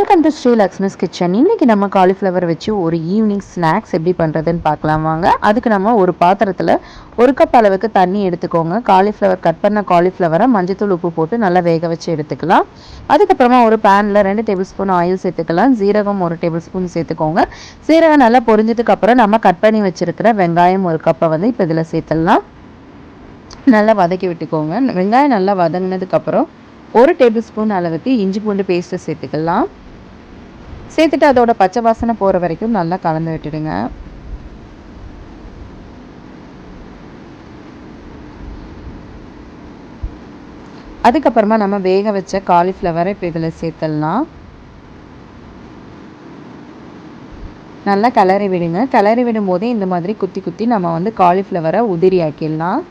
Welcome to Sri Lakshmi's kitchen. இன்றைக்கி நம்ம cauliflower வச்சு ஒரு ஈவினிங் ஸ்நாக்ஸ் எப்படி பண்ணுறதுன்னு பார்க்கலாம் வாங்க. அதுக்கு நம்ம ஒரு பாத்திரத்தில் 1 கப் அளவுக்கு தண்ணி எடுத்துக்கோங்க. காலிஃப்ளவர் கட் பண்ண காலிஃப்ளவரை மஞ்சத்தூள் உப்பு போட்டு நல்லா வேக வச்சு எடுத்துக்கலாம். அதுக்கப்புறமா ஒரு பேனில் 2 டேபிள் ஸ்பூன் ஆயில் சேர்த்துக்கலாம். ஜீரகம் 1 டேபிள் ஸ்பூன் சேர்த்துக்கோங்க. ஜீரகம் நல்லா பொரிஞ்சதுக்கப்புறம் நம்ம கட் பண்ணி வச்சுருக்கிற வெங்காயம் 1 கப்பை வந்து இப்போ இதில் சேர்த்துடலாம். நல்லா வதக்கி விட்டுக்கோங்க. வெங்காயம் நல்லா வதங்கினதுக்கப்புறம் 1 டேபிள் ஸ்பூன் அளவுக்கு இஞ்சி பூண்டு பேஸ்ட்டு சேர்த்துக்கலாம். சேர்த்துட்டு அதோட பச்சை வாசனை போகிற வரைக்கும் நல்லா கலந்து விட்டுடுங்க. அதுக்கப்புறமா நம்ம வேக வச்ச காலிஃப்ளவரை இப்போ இதில் சேர்த்துடலாம். நல்லா கிளறி விடுங்க. கிளறி விடும் போதே இந்த மாதிரி குத்தி குத்தி நம்ம வந்து காலிஃப்ளவரை உதிரி ஆக்கிடலாம்.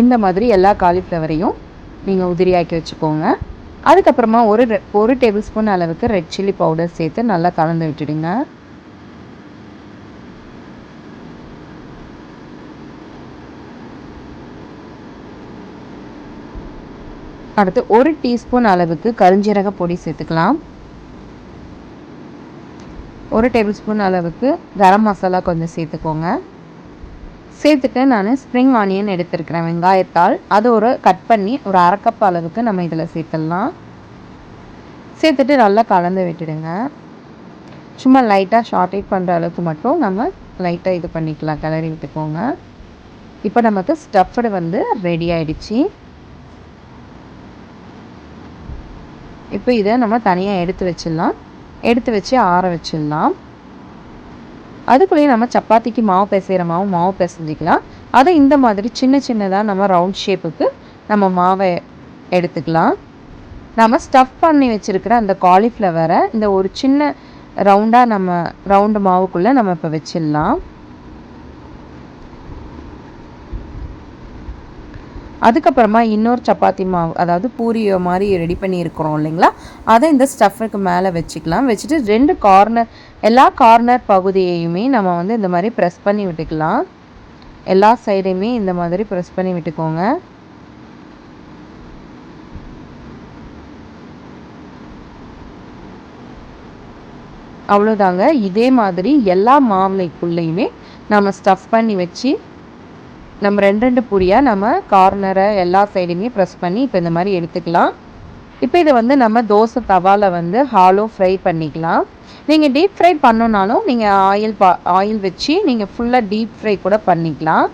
இந்த மாதிரி எல்லா காலிஃப்ளவரையும் நீங்கள் உதிரியாக்கி வச்சுக்கோங்க. அதுக்கப்புறமா ஒரு டேபிள் ஸ்பூன் அளவுக்கு ரெட் சில்லி பவுடர் சேர்த்து நல்லா கலந்து விட்டுடுங்க. அடுத்து 1 டீஸ்பூன் அளவுக்கு கருஞ்சீரக பொடி சேர்த்துக்கலாம். 1 டேபிள் ஸ்பூன் அளவுக்கு கரம் மசாலா கொஞ்சம் சேர்த்துக்கோங்க. சேர்த்துட்டு நான் ஸ்ப்ரிங் ஆனியன் எடுத்துருக்கிறேன் வெங்காயத்தால். அது ஒரு கட் பண்ணி ஒரு 1/2 கப் அளவுக்கு நம்ம இதில் சேர்த்துடலாம். சேர்த்துட்டு நல்லா கலந்து விட்டுடுங்க. சும்மா லைட்டாக ஷார்டேட் பண்ணுற அளவுக்கு மட்டும் நம்ம லைட்டாக இது பண்ணிக்கலாம், கிளறி விட்டுக்கோங்க. இப்போ நமக்கு ஸ்டஃப்டு வந்து ரெடி ஆகிடுச்சு. இப்போ இதை நம்ம தனியாக எடுத்து வச்சிடலாம். எடுத்து வச்சு ஆற வச்சிடலாம். அதுக்குள்ளேயே நம்ம சப்பாத்திக்கு மாவு பிசைகிற மாவு பிசைஞ்சிக்கலாம். அதை இந்த மாதிரி சின்ன சின்னதாக நம்ம ரவுண்ட் ஷேப்புக்கு நம்ம மாவை எடுத்துக்கலாம். நம்ம ஸ்டஃப் பண்ணி வச்சுருக்கிற அந்த காலிஃப்ளவரை இந்த ஒரு சின்ன ரவுண்டாக நம்ம ரவுண்டு மாவுக்குள்ளே நம்ம இப்போ வச்சிடலாம். அதுக்கப்புறமா இன்னொரு சப்பாத்தி மாவு, அதாவது பூரி மாதிரி ரெடி பண்ணியிருக்கிறோம் இல்லைங்களா, அதை இந்த ஸ்டஃப்புக்கு மேலே வச்சுக்கலாம். வச்சுட்டு 2 எல்லா கார்னர் பகுதியையுமே நம்ம வந்து இந்த மாதிரி ப்ரெஸ் பண்ணி விட்டுக்கலாம். எல்லா சைடையுமே இந்த மாதிரி ப்ரெஸ் பண்ணி விட்டுக்கோங்க. அவ்வளோதாங்க. இதே மாதிரி எல்லா மாவுலைக்குள்ளேயுமே நம்ம ஸ்டஃப் பண்ணி வச்சு நம்ம 2 பூரியாக நம்ம கார்னரை எல்லா சைடுமே ப்ரெஸ் பண்ணி இப்போ இந்த மாதிரி எடுத்துக்கலாம். இப்போ இதை வந்து நம்ம தோசை தவாவில் வந்து ஹாலோ ஃப்ரை பண்ணிக்கலாம். நீங்கள் டீப் ஃப்ரை பண்ணோன்னாலும் நீங்கள் ஆயில் வச்சு நீங்கள் ஃபுல்லாக டீப் ஃப்ரை கூட பண்ணிக்கலாம்.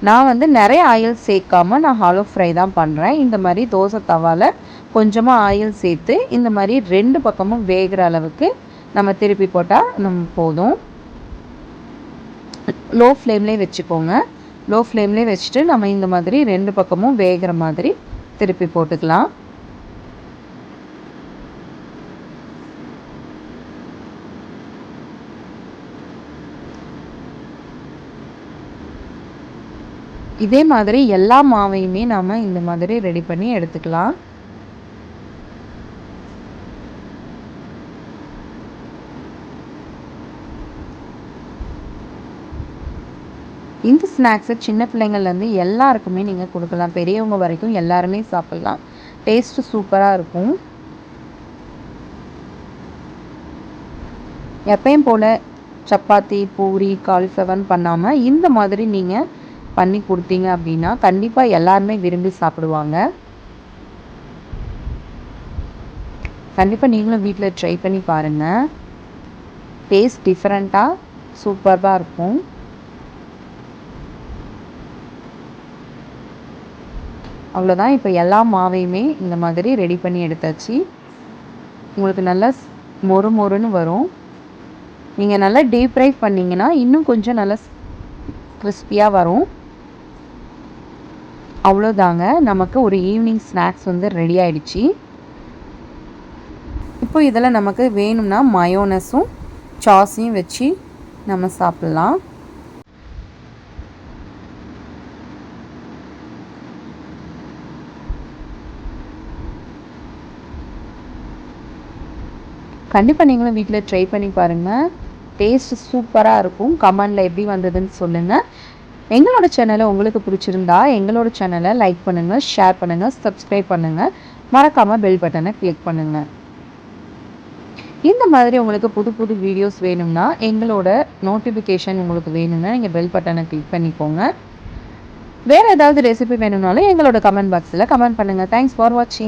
நான் வந்து நிறைய ஆயில் சேர்க்காமல் நான் ஹாலோ ஃப்ரை தான் பண்ணுறேன். இந்த மாதிரி தோசை தவாவில் கொஞ்சமாக ஆயில் சேர்த்து இந்த மாதிரி 2 பக்கமும் வேகிற அளவுக்கு நம்ம திருப்பி போட்டால் நம்ம போதும். லோ ஃப்ளேம்லேயே வச்சுக்கோங்க. லோ ஃப்ளேம்லேயே வச்சுட்டு நம்ம இந்த மாதிரி 2 பக்கமும் வேகிற மாதிரி திருப்பி போட்டுக்கலாம். இதே மாதிரி எல்லா மாவையுமே நாம் இந்த மாதிரி ரெடி பண்ணி எடுத்துக்கலாம். இந்த ஸ்நாக்ஸை சின்ன பிள்ளைங்கள்லேருந்து எல்லாருக்குமே நீங்கள் கொடுக்கலாம். பெரியவங்க வரைக்கும் எல்லாருமே சாப்பிட்லாம். டேஸ்ட்டு சூப்பராக இருக்கும். எப்பயும் போல் சப்பாத்தி, பூரி, காலிஃப்ளவர்னு பண்ணாமல் இந்த மாதிரி நீங்கள் பண்ணி கொடுத்தீங்க அப்படின்னா கண்டிப்பாக எல்லாருமே விரும்பி சாப்பிடுவாங்க. கண்டிப்பாக நீங்களும் வீட்டில் ட்ரை பண்ணி பாருங்கள். டேஸ்ட் டிஃப்ரெண்ட்டாக சூப்பராக இருக்கும். அவ்வளோதான். இப்போ எல்லா மாவையுமே இந்த மாதிரி ரெடி பண்ணி எடுத்தாச்சு. உங்களுக்கு நல்லா மொறு மொறுன்னு வரும். நீங்கள் நல்லா டீப் ஃப்ரை பண்ணிங்கன்னா இன்னும் கொஞ்சம் நல்லா கிறிஸ்பியாக வரும். அவ்வளோதாங்க, நமக்கு ஒரு ஈவினிங் ஸ்நாக்ஸ் வந்து ரெடி ஆகிடுச்சு. இப்போ இதில் நமக்கு வேணும்னா மயோனஸும் சாஸையும் வச்சு நம்ம சாப்பிட்லாம். கண்டிப்பாக நீங்களும் வீட்டில் ட்ரை பண்ணி பாருங்கள். டேஸ்ட்டு சூப்பராக இருக்கும். கமெண்டில் எப்படி வந்ததுன்னு சொல்லுங்கள். எங்களோட சேனலை உங்களுக்கு பிடிச்சிருந்தா எங்களோட சேனலை லைக் பண்ணுங்கள், ஷேர் பண்ணுங்கள், சப்ஸ்கிரைப் பண்ணுங்கள். மறக்காமல் பெல் பட்டனை கிளிக் பண்ணுங்கள். இந்த மாதிரி உங்களுக்கு புது புது வீடியோஸ் வேணும்னா எங்களோட நோட்டிஃபிகேஷன் உங்களுக்கு வேணும்னா நீங்கள் பெல் பட்டனை கிளிக் பண்ணிக்கோங்க. வேறு ஏதாவது ரெசிபி வேணும்னாலும் எங்களோட கமெண்ட் பாக்ஸில் கமெண்ட் பண்ணுங்கள். தேங்க்ஸ் ஃபார் வாட்சிங்.